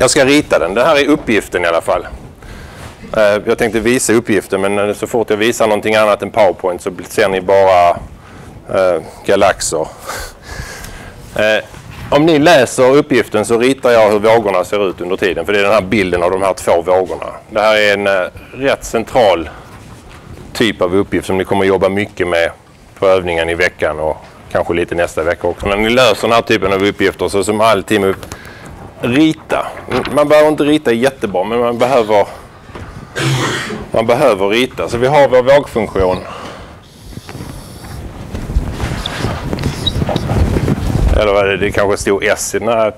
Jag ska rita den. Det här är uppgiften i alla fall. Jag tänkte visa uppgiften, men så fort jag visar någonting annat än PowerPoint så ser ni bara galaxer. Om ni läser uppgiften så ritar jag hur vågorna ser ut under tiden. För det är den här bilden av de här två vågorna. Det här är en rätt central typ av uppgift som ni kommer att jobba mycket med på övningen i veckan och kanske lite nästa vecka också. När ni löser den här typen av uppgifter så som alltid med rita. Man behöver inte rita jättebra, men man behöver rita. Så vi har vår vågfunktion. Eller vad är det? Det kanske stod S i den här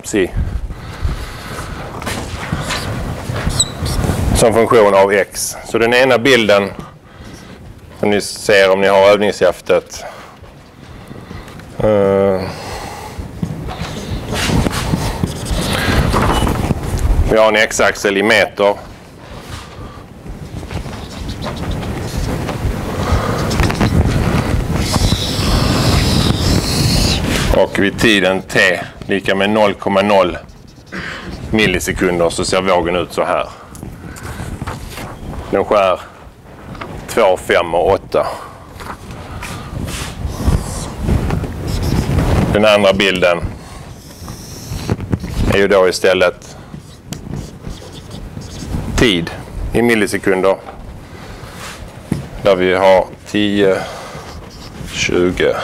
som funktion av X. Så den ena bilden som ni ser om ni har övningshäftet. Vi har en X-axel i meter. Och vid tiden t lika med 0,0 millisekunder så ser vågen ut så här. Den skär 2, 5 och 8. Den andra bilden är ju då istället tid i millisekunder. Där vi har 10, 20.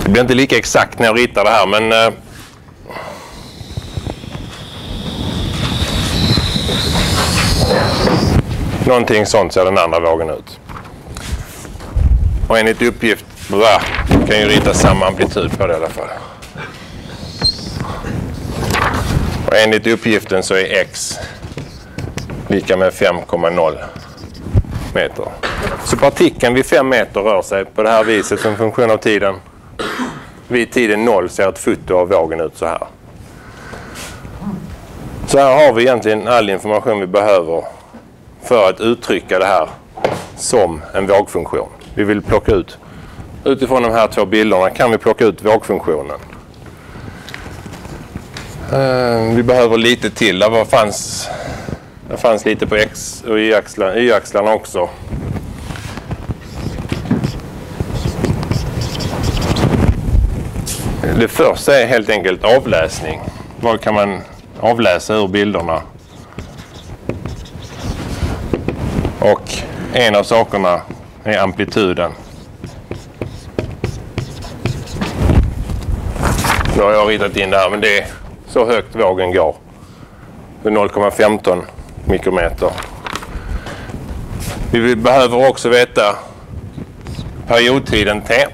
Det blir inte lika exakt när jag ritar det här, men någonting sånt ser den andra vågen ut. Och enligt uppgift kan ju rita samma amplitud på det i alla fall. Och enligt uppgiften så är X lika med 5,0 meter. Så partikeln vid 5 meter rör sig på det här viset som funktion av tiden. Vid tiden 0 ser ett foto av vågen ut så här. Så här har vi egentligen all information vi behöver för att uttrycka det här som en vågfunktion. Vi vill plocka ut, utifrån de här två bilderna kan vi plocka ut vågfunktionen. Vi behöver lite till. Det fanns lite på X och Y-axlarna också. Det första är helt enkelt avläsning. Vad kan man avläsa ur bilderna? Och en av sakerna är amplituden. Nu har jag ritat in det här, men det är så högt vågen går. 0,15 mikrometer. Vi behöver också veta periodtiden T.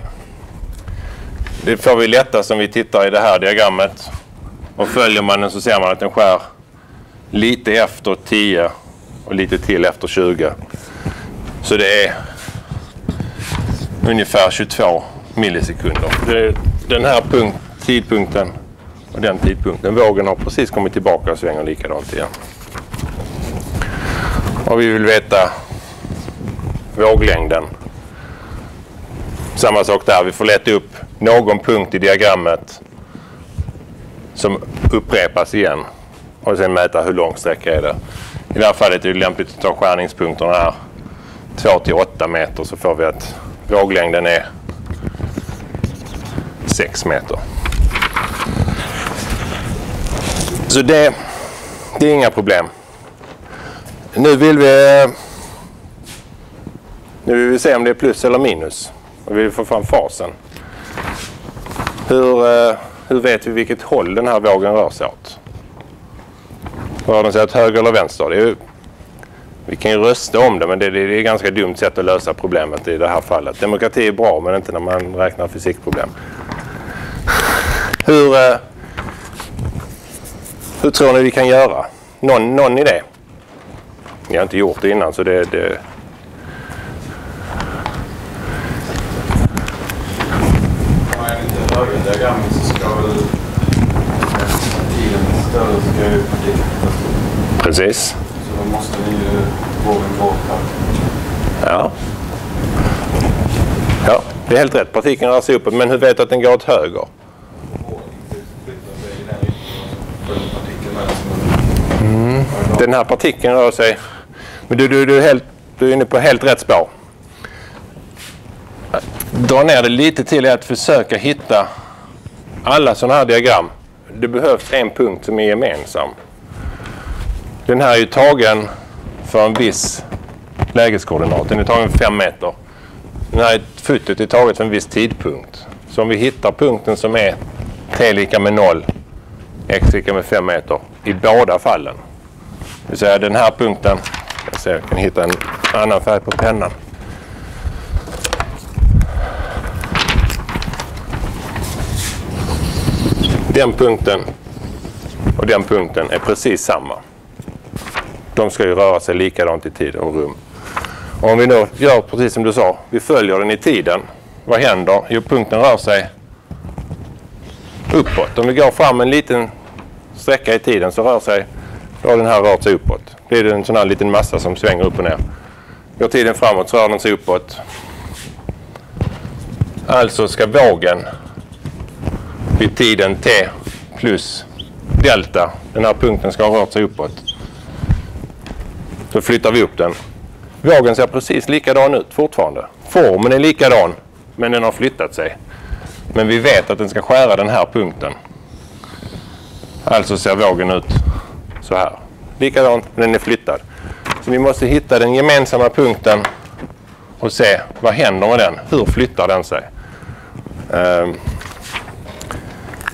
Det får vi lättast om vi tittar i det här diagrammet. Och följer man den så ser man att den skär lite efter 10 och lite till efter 20. Så det är ungefär 22 millisekunder. Det är den här tidpunkten och den tidpunkten. Vågen har precis kommit tillbaka och svänger likadant igen. Och vi vill veta våglängden. Samma sak där. Vi får leta upp någon punkt i diagrammet som upprepas igen. Och sen mäta hur lång sträcka är det. I det här fallet är det lämpligt att ta skärningspunkterna här. 2 till 8 meter så får vi att våglängden är 6 meter. Så det är inga problem. Nu vill vi se om det är plus eller minus. Och vi vill få fram fasen. Hur vet vi vilket håll den här vågen rör sig åt? Rör den sig åt höger eller vänster? Vi kan ju rösta om det, men det är ett ganska dumt sätt att lösa problemet i det här fallet. Demokrati är bra, men inte när man räknar fysikproblem. Hur tror ni vi kan göra? Någon idé? Jag har inte gjort det innan, så det... Om jag inte höger diagrammet så ska väl tiden större ska ju partikeln. Precis. Så då måste ni ju vågen bort här. Ja. Ja, det är helt rätt. Partikeln rör sig uppåt, men hur vet du att den går åt höger? Vågen flyttar sig i den riktningen och följer partikeln med sig. den här partikeln rör sig. Men du är inne på helt rätt spår. Dra ner det lite till att försöka hitta alla sådana här diagram. Det behövs en punkt som är gemensam. Den här är ju tagen för en viss lägeskoordinat. Den är tagen 5 meter. Den här fotot är taget för en viss tidpunkt. Så om vi hittar punkten som är t lika med 0, x lika med 5 meter i båda fallen. Det vill säga den här punkten, jag kan hitta en annan färg på pennan. Den punkten och den punkten är precis samma. De ska ju röra sig likadant i tid och rum. Och om vi då gör precis som du sa, vi följer den i tiden. Vad händer? Jo, punkten rör sig uppåt. Om vi går fram en liten sträcka i tiden så då har den här rört sig uppåt. Det är en sån här liten massa som svänger upp och ner. Går tiden framåt så rör den sig uppåt. Alltså ska vågen vid tiden t plus delta, den här punkten ska ha rört sig uppåt. Så flyttar vi upp den. Vågen ser precis likadan ut fortfarande. Formen är likadan, men den har flyttat sig. Men vi vet att den ska skära den här punkten. Alltså ser vågen ut så här. Likadant, men den är flyttad. Så vi måste hitta den gemensamma punkten och se vad händer med den. Hur flyttar den sig?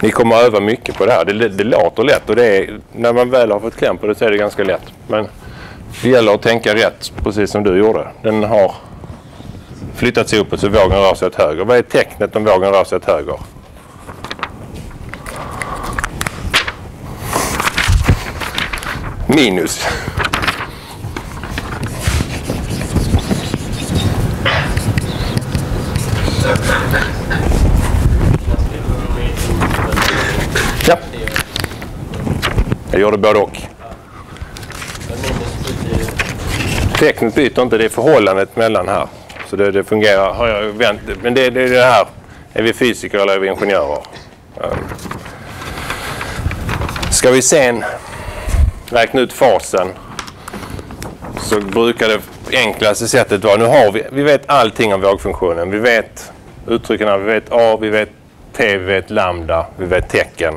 Ni kommer att öva mycket på det här. Det låter lätt och det är, när man väl har fått kläm på det så är det ganska lätt. Men det gäller att tänka rätt, precis som du gjorde. Den har flyttat sig uppåt så vågen rör sig åt höger. Vad är tecknet om vågen rör sig åt höger? Minus. Ja. Jag gjorde både och. Tecknet byter inte, det är förhållandet mellan här. Så det fungerar. Har jag vänt. Men det är det här. Är vi fysiker eller är vi ingenjörer? Ska vi sen räkna ut fasen så brukar det enklaste sättet vara, nu har vi vet allting om vågfunktionen. Vi vet uttrycken, vi vet A, vi vet T, vi vet lambda, vi vet tecken.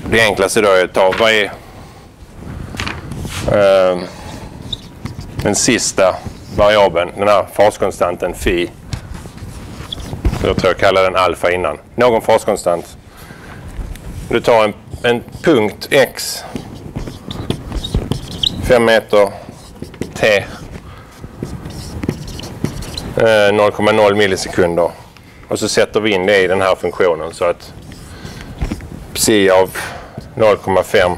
Det enklaste då är att ta, vad är den sista variabeln, den här faskonstanten phi. Jag tror jag kallade den alfa innan. Någon faskonstant. Du tar en punkt x 5 meter t 0,0 millisekunder och så sätter vi in det i den här funktionen så att psi av 0,5,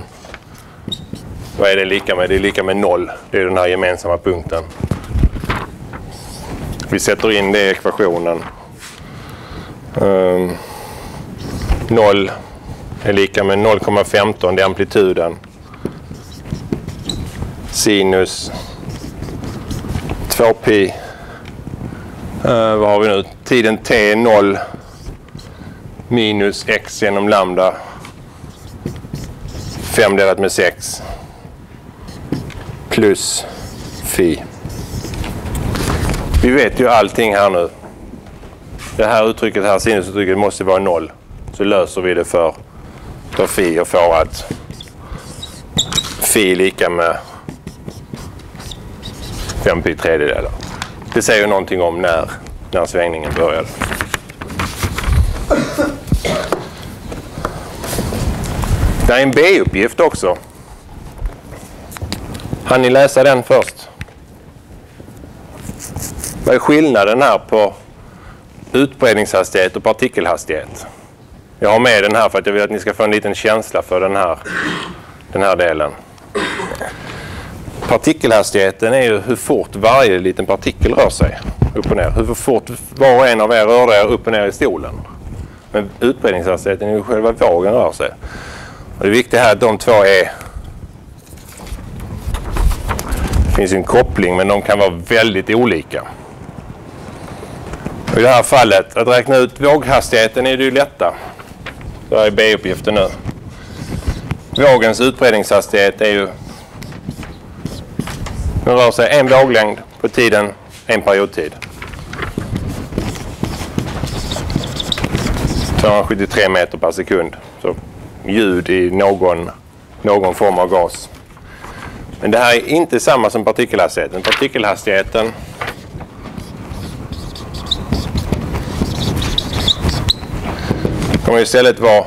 vad är det lika med? Det är lika med 0. Det är den här gemensamma punkten. Vi sätter in det i ekvationen. 0 är lika med 0,15, det är amplituden. Sinus 2pi. Vad har vi nu? Tiden t är 0 minus x genom lambda. 5 delat med 6 plus phi. Vi vet ju allting här nu. Det här uttrycket här, sinusuttrycket, måste vara 0. Så löser vi det för phi och får att phi lika med 5 pi tredjedelar. Det säger ju någonting om när svängningen började. Det är en B-uppgift också. Hann ni läsa den först? Vad är skillnaden här på utbredningshastighet och partikelhastighet? Jag har med den här för att jag vill att ni ska få en liten känsla för den här delen. Partikelhastigheten är ju hur fort varje liten partikel rör sig upp och ner. Hur fort var och en av er rör er upp och ner i stolen. Men utbredningshastigheten är ju själva vågen rör sig. Och det viktiga här är att de två är... Det finns en koppling, men de kan vara väldigt olika. Och i det här fallet, att räkna ut våghastigheten är det ju lätta. Det här är B-uppgiften nu. Vågens utbredningshastighet är ju... Den rör sig en våglängd på tiden, en periodtid. 273 meter per sekund. Så ljud i någon form av gas. Men det här är inte samma som partikelhastigheten. Partikelhastigheten kommer istället vara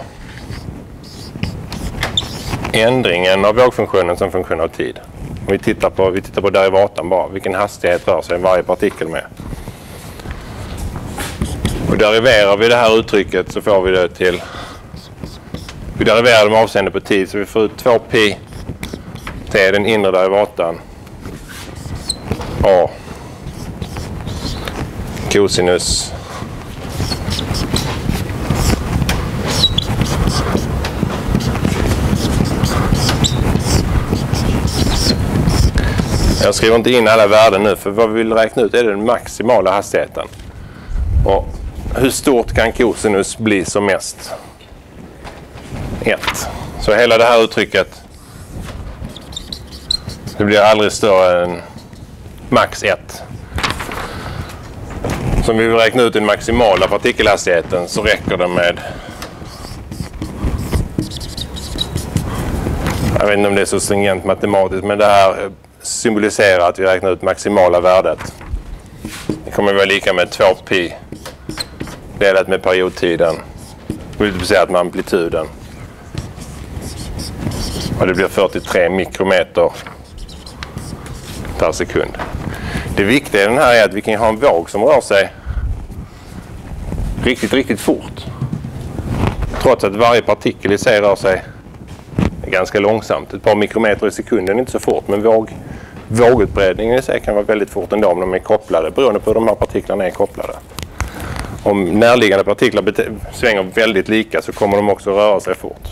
ändringen av vågfunktionen som funktion av tid. Vi tittar på derivatan bara. Vilken hastighet rör sig varje partikel med. Och deriverar vi det här uttrycket så får vi det till... Vi deriverar det med avseende på tid så vi får ut 2pi till den inre derivatan a cosinus jag skriver inte in alla värden nu för vad vi vill räkna ut är den maximala hastigheten. Och hur stort kan cosinus bli som mest? 1. Så hela det här uttrycket det blir aldrig större än max 1. Så om vi vill räkna ut den maximala partikelhastigheten så räcker det med... Jag vet inte om det är så stringent matematiskt men det här symboliserar att vi räknar ut maximala värdet. Det kommer att vara lika med 2pi delat med periodtiden. Multiplicerat med amplituden. Och det blir 43 mikrometer per sekund. Det viktiga i den här är att vi kan ha en våg som rör sig riktigt fort. Trots att varje partikel i sig rör sig ganska långsamt. Ett par mikrometer i sekunden är inte så fort, men vågutbredningen i sig kan vara väldigt fort ändå om de är kopplade, beroende på hur de här partiklarna är kopplade. Om närliggande partiklar svänger väldigt lika så kommer de också röra sig fort.